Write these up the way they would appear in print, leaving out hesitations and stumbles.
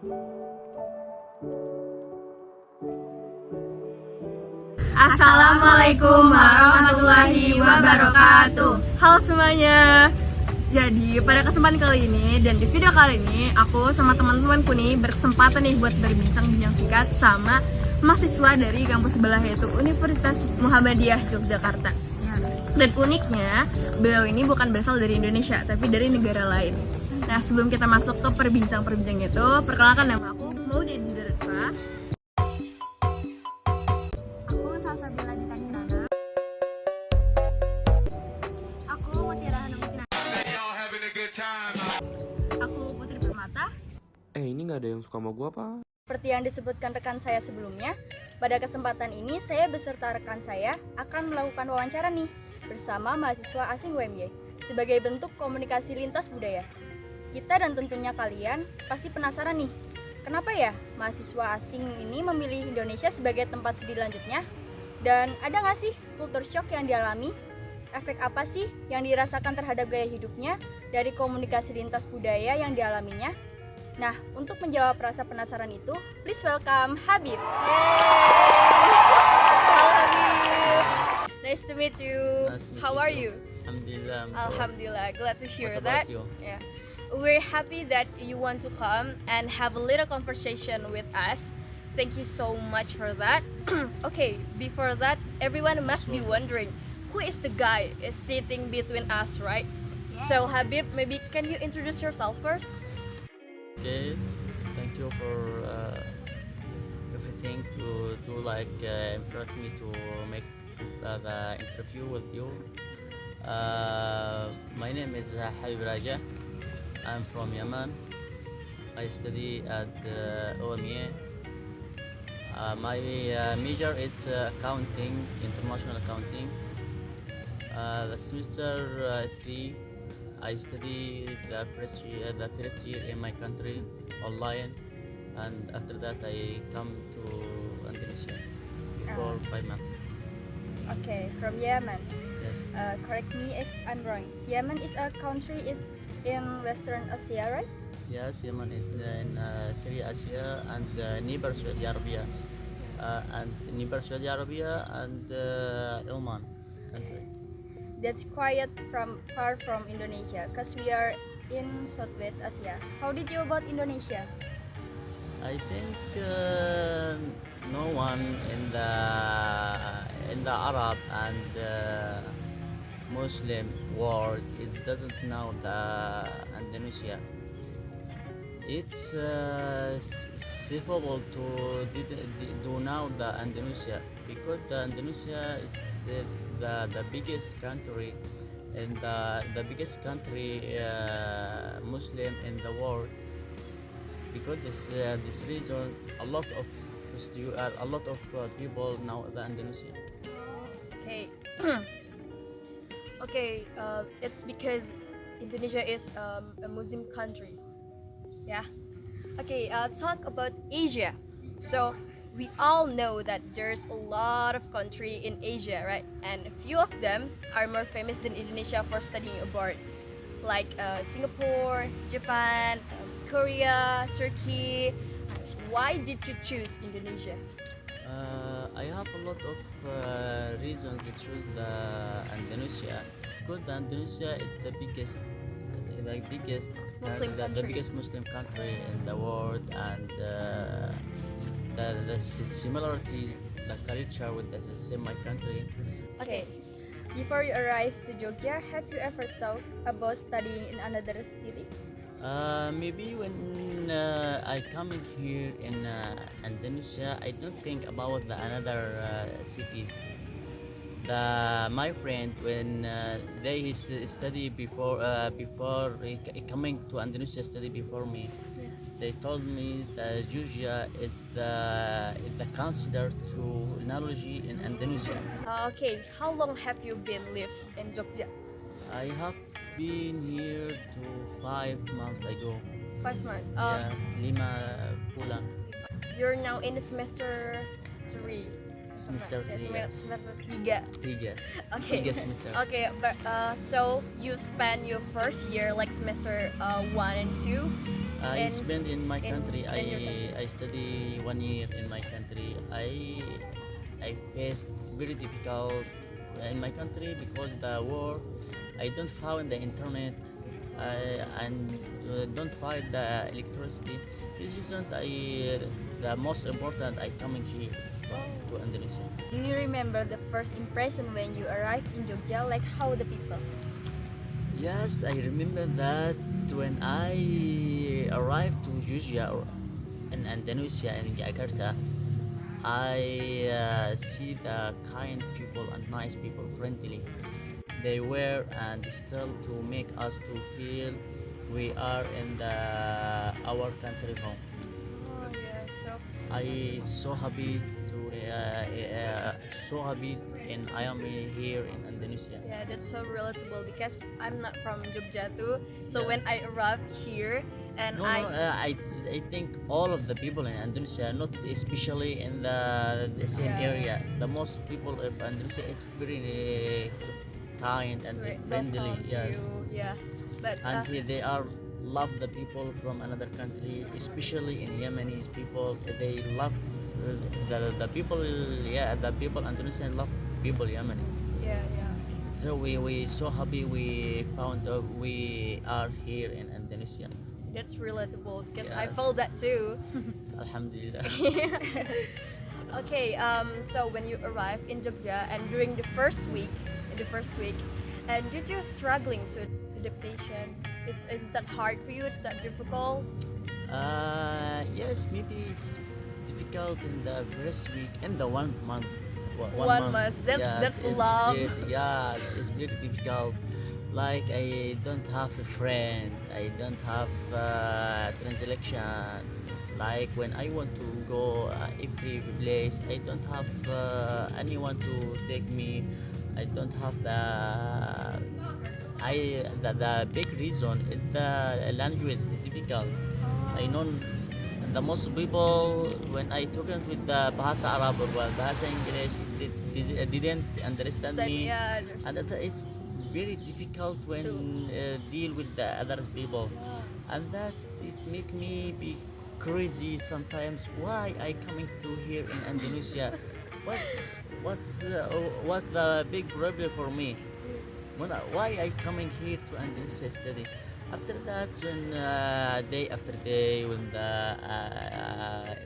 Assalamualaikum warahmatullahi wabarakatuh. Halo semuanya. Jadi pada kesempatan kali ini dan di video kali ini aku sama teman-temanku nih berkesempatan nih buat berbincang-bincang singkat sama mahasiswa dari kampus sebelah yaitu Universitas Muhammadiyah Yogyakarta. Dan uniknya beliau ini bukan berasal dari Indonesia tapi dari negara lain. Nah sebelum kita masuk ke perbincang-perbincang itu, perkenalkan nama aku Maudi Adinda R. Aku Salsabilla Dhita K. Aku Mutiara Hanum. Aku Putri Permata. Ini nggak ada yang suka sama gua apa? Seperti yang disebutkan rekan saya sebelumnya, pada kesempatan ini saya beserta rekan saya akan melakukan wawancara nih bersama mahasiswa asing UMY sebagai bentuk komunikasi lintas budaya. Kita dan tentunya kalian pasti penasaran nih, kenapa ya mahasiswa asing ini memilih Indonesia sebagai tempat studi lanjutnya? Dan ada nggak sih culture shock yang dialami? Efek apa sih yang dirasakan terhadap gaya hidupnya dari komunikasi lintas budaya yang dialaminya? Nah, untuk menjawab rasa penasaran itu, please welcome Habeeb. Halo Habeeb. Nice to meet you. How are you? Alhamdulillah. Alhamdulillah. Glad to hear What that. about you? Yeah. We're happy that you want to come and have a little conversation with us. Thank you so much for that. Okay, before that, everyone must be wondering, who is the guy is sitting between us, right? Yeah. So Habeeb, maybe can you introduce yourself first? Okay, thank you for everything to invite me to make the interview with you. My name is Habeeb Rajeh. I'm from Yaman. I study at UMY. My major is accounting, international accounting. The semester 3, I study the first year in my country online, and after that I come to Indonesia before 5 months. Okay, from Yemen. Yes. Correct me if I'm wrong. Yemen is a country is in Western Asia, right? Yes, Yemen is in Korea, Asia, and neighbor Saudi Arabia, and Oman country. That's quite far from Indonesia, because we are in Southwest Asia. How did you about Indonesia? I think no one in the Arab and Muslim world it doesn't know the Indonesia. It's difficult to do now the Indonesia because the Indonesia is the biggest country and the biggest country Muslim in the world, because this region a lot of people know the Indonesia. Okay. Okay, it's because Indonesia is a Muslim country. Yeah. Okay, talk about Asia. So we all know that there's a lot of country in Asia, right? And a few of them are more famous than Indonesia for studying abroad, like Singapore, Japan, Korea, Turkey. Why did you choose Indonesia? I have a lot of reasons to choose the Indonesia. Because the Indonesia is the biggest Muslim country in the world, and the similarity, the culture with the same my country. Okay. Before you arrived to Jogja, have you ever thought about studying in another city? Maybe when I coming here in Indonesia, I don't think about the another cities. My friend when they study before coming to Indonesia study before me, they told me that Jogja is the considered to knowledge in Indonesia. Okay, how long have you been live in Jogja? I have been here to 5 months ago. 5 months. Yeah, 5 bulan. You're now in the semester 3. Semester 3. Yes. Semester 3. 3. Okay. 3 semester. Okay, but so you spend your first year like semester 1 and 2 I in- spent in my in- country. in your country? I study 1 year in my country. I faced very difficult in my country because the war. I don't find the internet. And don't find the electricity. This reason the most important I coming here to Indonesia. Do you remember the first impression when you arrived in Jogja, like how the people? Yes, I remember that when I arrived to Jogja in Indonesia in Jakarta, I see the kind people and nice people, friendly. They were and still to make us to feel we are in our country home. Oh yeah, so I so happy to so happy and I am here in Indonesia. yeah, that's so relatable because I'm not from Jogja too. So Yeah. when I arrived here and No, I think all of the people in Indonesia, not especially in the same Yeah. area. The most people of Indonesia, it's very kind and friendly. welcome to Yes, you, yeah. But and they are love the people from another country, especially in Yemenis people. They love the people. Yeah, the people Indonesian love people Yemenis. yeah, yeah. So we so happy we found we are here in Indonesia. That's relatable because I Yes. felt that too. Alhamdulillah. Okay, so when you arrive in Jogja and during the first week, and did you struggling to adaptation? Is that hard for you? Is that difficult? Yes, maybe it's difficult in the first week, in the 1 month. 1 month. That's it's long. Yes, it's very difficult. Like I don't have a friend. I don't have translation. Like when I want to go every place, I don't have anyone to take me. I don't have the big reason is the language is difficult. I know the most people when I talking with the bahasa Arab or bahasa English didn't understand me, Yeah, and it's very difficult when deal with the other people, and that it make me be crazy sometimes. Why I coming to here in Indonesia? What the big problem for me? Why I coming here to Indonesia study? After that, when day after day, when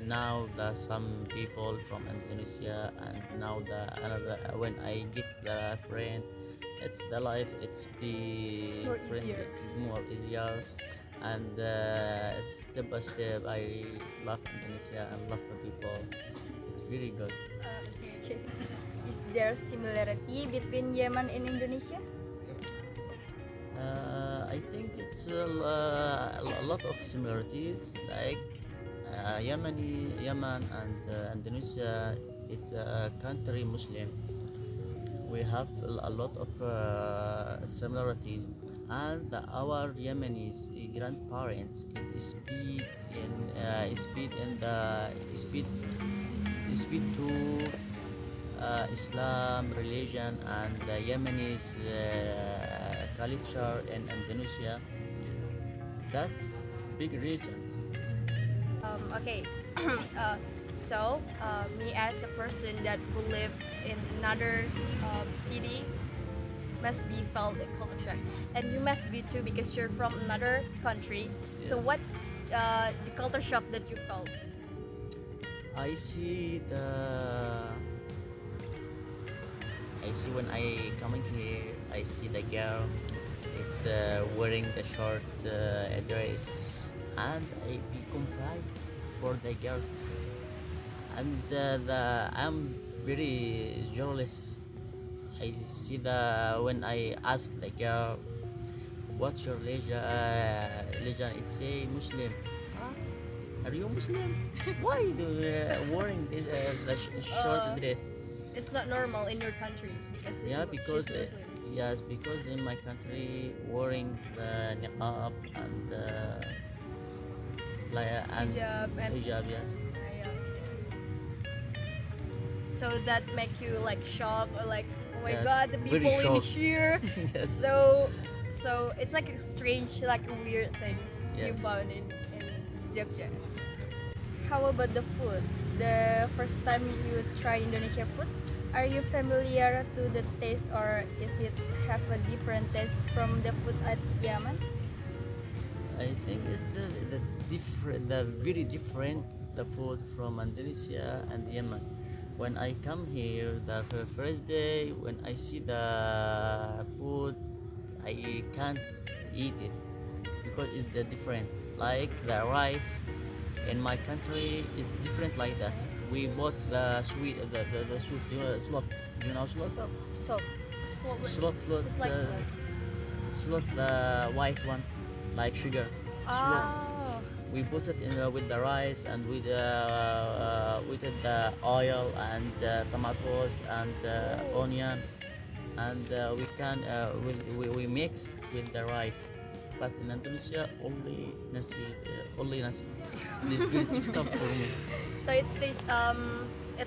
now the some people from Indonesia and now the another when I get the friend, it's the life. It's be More friendly, easier. more easier, and step by step I love Indonesia and love the people. It's very good. okay. Is there similarity between Yemen and Indonesia? I think it's a lot of similarities. Like Yemen and Indonesia, it's a country Muslim. We have a lot of similarities, and our Yemenis grandparents speed to Islam religion and the Yemenis culture in Indonesia. That's big reasons. Okay. Me as a person that who live in another city must be felt a culture shock, and you must be too because you're from another country. So Yeah. what the culture shock that you felt? I see when I coming here, I see the girl. It's wearing the short dress, and I be confused for the girl. And I'm very jealous. I see when I ask the girl, "What's your religion?" It say Muslim. Huh? Are you Muslim? Why do wearing this short Uh, dress? It's not normal in your country because Yeah, because she's Muslim. yes, because in my country wearing the niqab and Hijab and hijab, yes. yeah. So that make you like shocked or like, oh my Yes, god, the very people in shocked. here. Yes. So it's like a strange, like weird things you Yes. found in Jogja. How about the food? The first time you try Indonesia food, are you familiar to the taste or is it have a different taste from the food at Yaman? I think it's the different, the very different the food from Indonesia and Yemen. When I come here, the first day when I see the food, I can't eat it because it's different. Like the rice in my country is different like that. We bought the sweet, the soup, slot. You know slot? Soap. Slot, It's like slot, the white one, like sugar. Slot. oh, We put it in with the rice and with the oil and tomatoes and onion, and we mix with the rice. But in Indonesia, only nasi. This is very difficult for me. so it's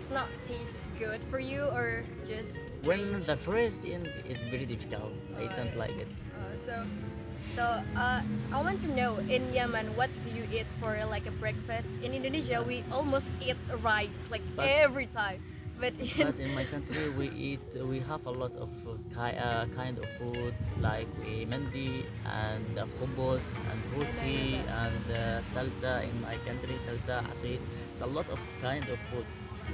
not taste good for you or just When strange? the first in is very difficult, I don't like it. I want to know, in Yemen, what do you eat for like a breakfast? In Indonesia, we almost eat rice like But- every time. But But in my country, we have a lot of kind of food like mandi and hummus and roti and salta. In my country, salta, asid. It's a lot of kind of food,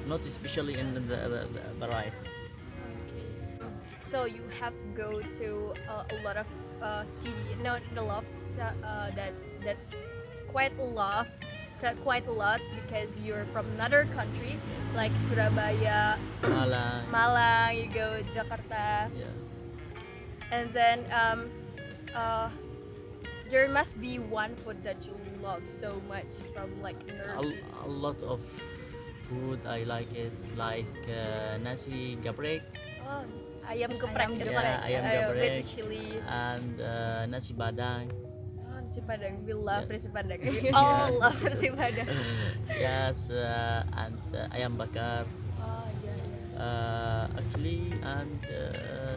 not especially in the rice. so you have go to a lot of city, not a lot. That's quite a lot. Quite a lot because you're from another country like Surabaya, Malang. Malang, you go Jakarta, Yeah. and then there must be one food that you love so much from like nursery. A lot of food I like it, like nasi gabrek Oh, ayam geprek, Ayam it's geprek. like, ayam with geprek. chili. and nasi badang. Oh, nasi padang, we love Yeah. nasi padang. We all Yeah. love nasi padang. Yes, and ayam bakar. Oh yeah. Actually, and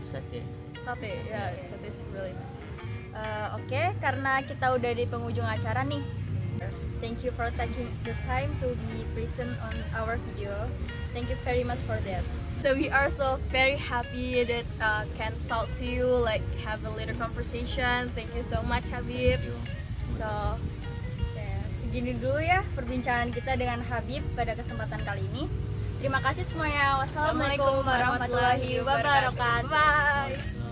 sate. Sate, yeah, sate is really nice. Oke, karena kita udah di penghujung acara nih. Thank you for taking the time to be present on our video. Thank you very much for that. So we are so very happy that can talk to you, like have a little conversation. Thank you so much, Habib. So Oke, segini dulu ya perbincangan kita dengan Habib pada kesempatan kali ini. Terima kasih semuanya. Wassalamualaikum warahmatullahi wabarakatuh. Bye.